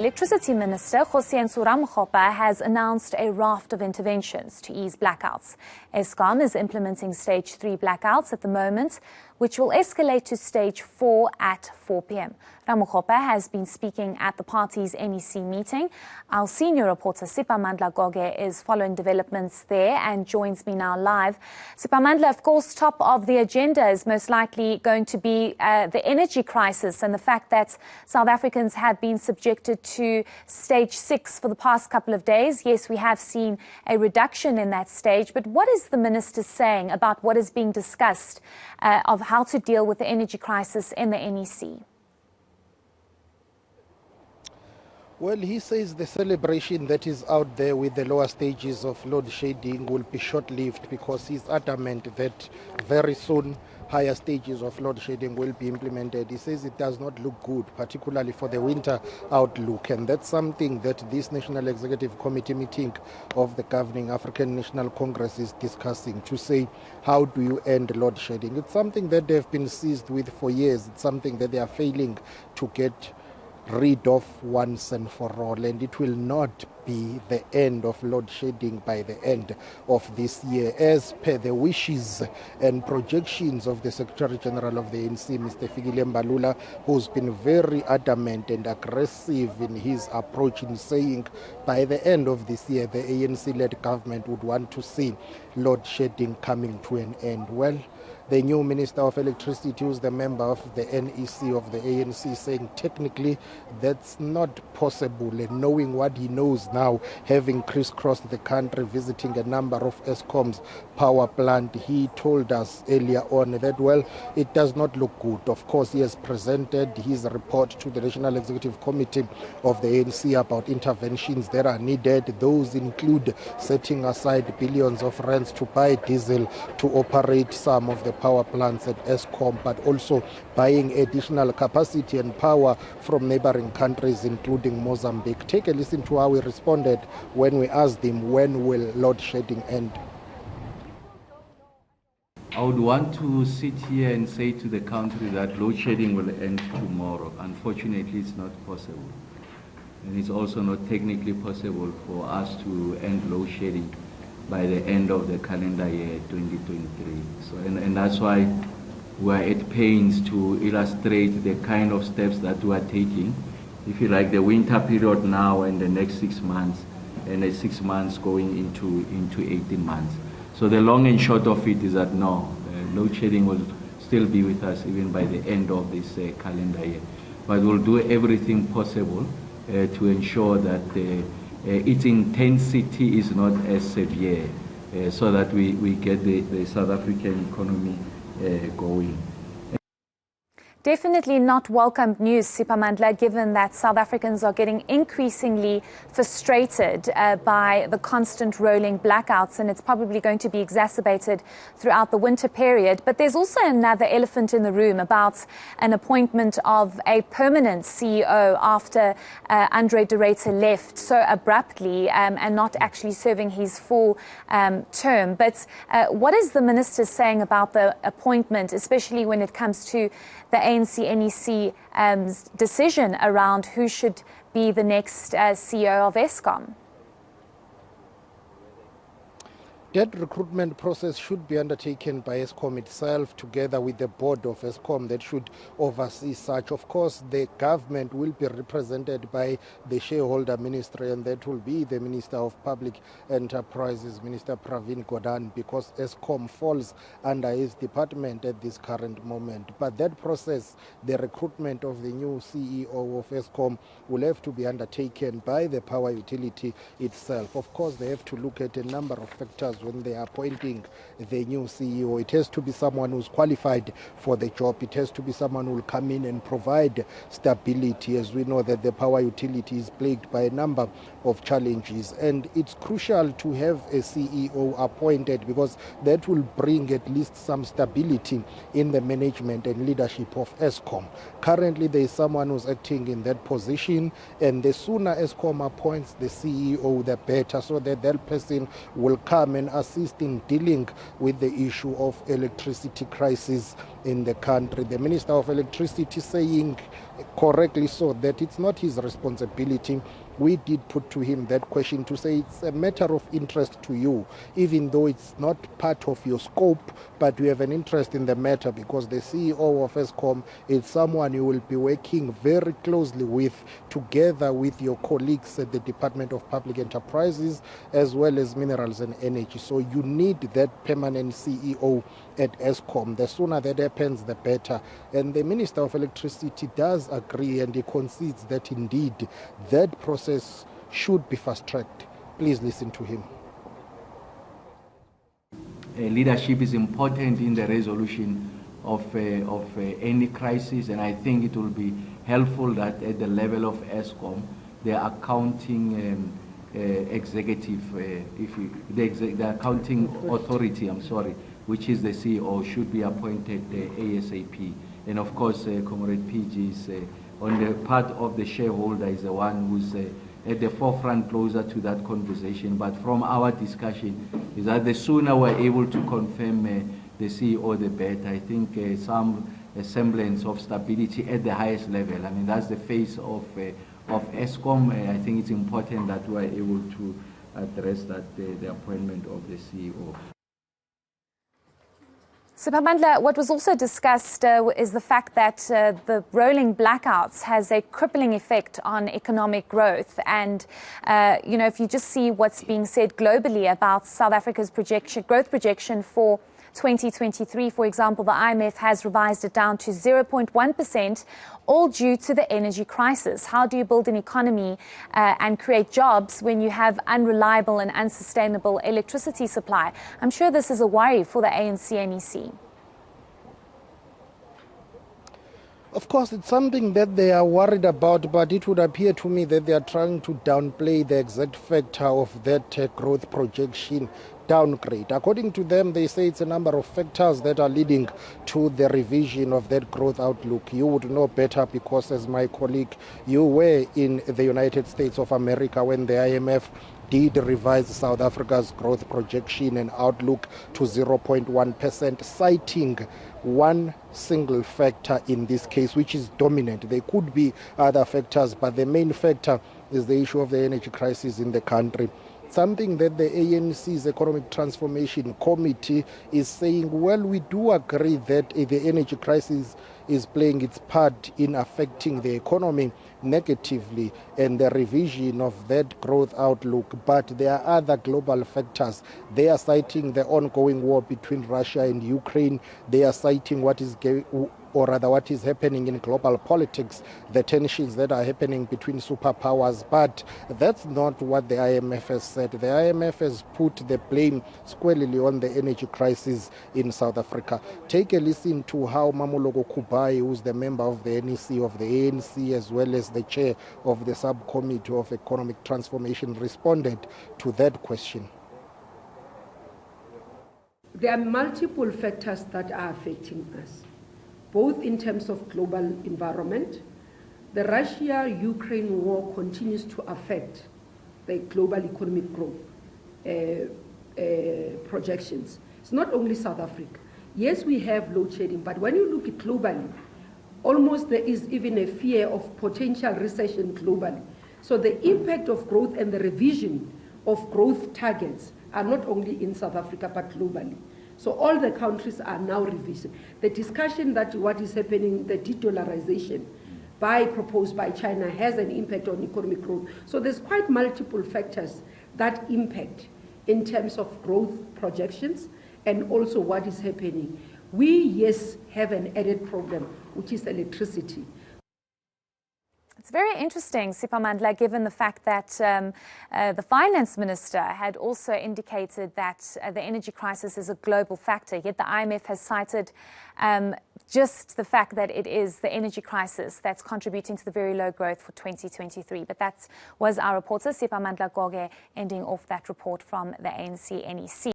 Electricity Minister Kgosientsho Ramokgopa has announced a raft of interventions to ease blackouts. Eskom is implementing Stage 3 blackouts at the moment, which will escalate to Stage 4 at 4 p.m. Ramakgopa has been speaking at the party's NEC meeting. Our Senior Reporter Siphamandla Goge is following developments there and joins me now live. Siphamandla, of course, top of the agenda is most likely going to be the energy crisis and the fact that South Africans have been subjected to Stage 6 for the past couple of days. Yes, we have seen a reduction in that stage, but what is the minister saying about what is being discussed of how to deal with the energy crisis in the NEC? Well, he says the celebration that is out there with the lower stages of load shedding will be short-lived because he's adamant that very soon higher stages of load shedding will be implemented. He says it does not look good, particularly for the winter outlook, and that's something that this National Executive Committee meeting of the governing African National Congress is discussing, to say, how do you end load shedding? It's something that they've been seized with for years. It's something that they are failing to get rid of once and for all, and it will not be the end of load shedding by the end of this year, as per the wishes and projections of the Secretary General of the ANC, Mr. Kgosientsho, who's been very adamant and aggressive in his approach in saying by the end of this year the ANC-led government would want to see load shedding coming to an end. Well, the new Minister of Electricity, who's the member of the NEC of the ANC, saying technically that's not possible. And knowing what he knows now, having crisscrossed the country, visiting a number of Eskom's power plant, he told us earlier on that, well, it does not look good. Of course, he has presented his report to the National Executive Committee of the ANC about interventions that are needed. Those include setting aside billions of rands to buy diesel to operate some of the power plants at Eskom, but also buying additional capacity and power from neighboring countries, including Mozambique. Take a listen to how he responded when we asked him when will load shedding end. I would want to sit here and say to the country that load shedding will end tomorrow. Unfortunately, it's not possible. And it's also not technically possible for us to end load shedding by the end of the calendar year 2023. So, and that's why we're at pains to illustrate the kind of steps that we are taking. If you like, the winter period now and the next 6 months, and the 6 months going into 18 months. So the long and short of it is that no, load shedding will still be with us even by the end of this calendar year. But we'll do everything possible to ensure that its intensity is not as severe, so that we get the South African economy going. Definitely not welcome news, Siphamandla, given that South Africans are getting increasingly frustrated by the constant rolling blackouts, and it's probably going to be exacerbated throughout the winter period. But there's also another elephant in the room about an appointment of a permanent CEO after Andre de Ruyter left so abruptly and not actually serving his full term. But what is the minister saying about the appointment, especially when it comes to the ANC-NEC decision around who should be the next CEO of Eskom? That recruitment process should be undertaken by Eskom itself, together with the board of Eskom that should oversee such. Of course, the government will be represented by the shareholder ministry, and that will be the Minister of Public Enterprises, Minister Pravin Gordhan, because Eskom falls under his department at this current moment. But that process, the recruitment of the new CEO of Eskom, will have to be undertaken by the power utility itself. Of course, they have to look at a number of factors when they are appointing the new CEO. It has to be someone who's qualified for the job. It has to be someone who will come in and provide stability, as we know that the power utility is plagued by a number of challenges. And it's crucial to have a CEO appointed, because that will bring at least some stability in the management and leadership of Eskom. Currently, there is someone who's acting in that position, and the sooner Eskom appoints the CEO, the better, so that that person will come and assist in dealing with the issue of electricity crisis in the country. The Minister of Electricity saying correctly so that it's not his responsibility. We did put to him that question to say it's a matter of interest to you, even though it's not part of your scope, but you have an interest in the matter because the CEO of Eskom is someone you will be working very closely with, together with your colleagues at the Department of Public Enterprises as well as Minerals and Energy. So you need that permanent CEO at Eskom. The sooner that happens, the better. And the Minister of Electricity does agree, and he concedes that indeed that process should be fast-tracked. Please listen to him. Leadership is important in the resolution of any crisis, and I think it will be helpful that at the level of Eskom, the accounting executive, the accounting authority, which is the CEO, should be appointed ASAP. And of course, Comrade PG is on the part of the shareholder, is the one who's at the forefront closer to that conversation. But from our discussion, is that the sooner we're able to confirm the CEO, the better. I think some semblance of stability at the highest level. I mean, that's the face of Eskom. I think it's important that we're able to address that, the appointment of the CEO. Siphamandla, what was also discussed is the fact that the rolling blackouts has a crippling effect on economic growth. And, if you just see what's being said globally about South Africa's growth projection for 2023, for example, the IMF has revised it down to 0.1%, all due to the energy crisis. How do you build an economy and create jobs when you have unreliable and unsustainable electricity supply? I'm sure this is a worry for the ANC NEC. Of course, it's something that they are worried about, but it would appear to me that they are trying to downplay the exact factor of that growth projection downgrade. According to them, they say it's a number of factors that are leading to the revision of that growth outlook. You would know better because, as my colleague, you were in the United States of America when the IMF did revise South Africa's growth projection and outlook to 0.1%, citing one single factor in this case, which is dominant. There could be other factors, but the main factor is the issue of the energy crisis in the country. Something that the ANC's Economic Transformation Committee is saying, well, we do agree that the energy crisis is playing its part in affecting the economy negatively and the revision of that growth outlook, but there are other global factors. They are citing the ongoing war between Russia and Ukraine. They are citing what is happening in global politics, the tensions that are happening between superpowers. But that's not what the IMF has said. The IMF has put the blame squarely on the energy crisis in South Africa. Take a listen to how Ramakgopa, who's the member of the NEC of the ANC, as well as the chair of the subcommittee of economic transformation, responded to that question. There are multiple factors that are affecting us, both in terms of global environment. The Russia-Ukraine war continues to affect the global economic growth projections. It's not only South Africa. Yes, we have load shedding, but when you look at globally, almost there is even a fear of potential recession globally. So the impact of growth and the revision of growth targets are not only in South Africa, but globally. So all the countries are now revising. The discussion that what is happening, the de-dollarization proposed by China has an impact on economic growth. So there's quite multiple factors that impact in terms of growth projections and also what is happening. We, yes, have an added problem, which is electricity. It's very interesting, Siphamandla, given the fact that the finance minister had also indicated that the energy crisis is a global factor, yet the IMF has cited just the fact that it is the energy crisis that's contributing to the very low growth for 2023. But that was our reporter, Siphamandla Goge, ending off that report from the ANC NEC.